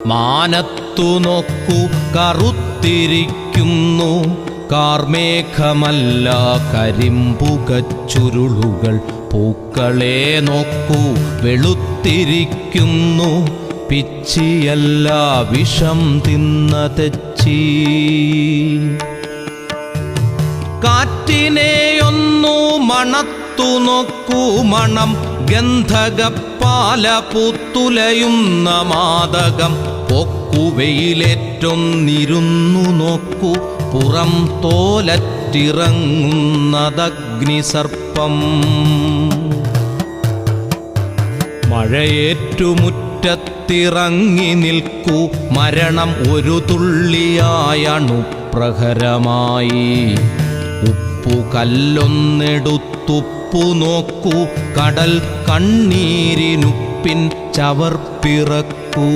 മാനത്തു നോക്കൂ കറുത്തിരിക്കുന്നു കാർമേഘമല്ല കരിമ്പുകച്ചുരുളുകൾ. പൂക്കളെ നോക്കൂ വെളുത്തിരിക്കുന്നു പിച്ചിയല്ല വിഷം തിന്ന തെച്ചി. കാറ്റിനെയൊന്നു മണത്തു നോക്കൂ മണം ഗന്ധകപ്പാല പൂത്തുലയുന്ന മാദകം. പൊക്കുവെയിലേറ്റൊന്നിരുന്നു നോക്കൂ പുറം തോലറ്റിറങ്ങുന്നതഗ്നിസർപ്പം. മഴയേറ്റുമുറ്റത്തിറങ്ങി നിൽക്കൂ മരണം ഒരു തുള്ളിയായണുപ്രഹരമായി. ഉപ്പുകല്ലൊന്നെടുത്തുപ്പു നോക്കൂ കടൽ കണ്ണീരിനുപ്പിൻ ചവർപ്പിറക്കൂ.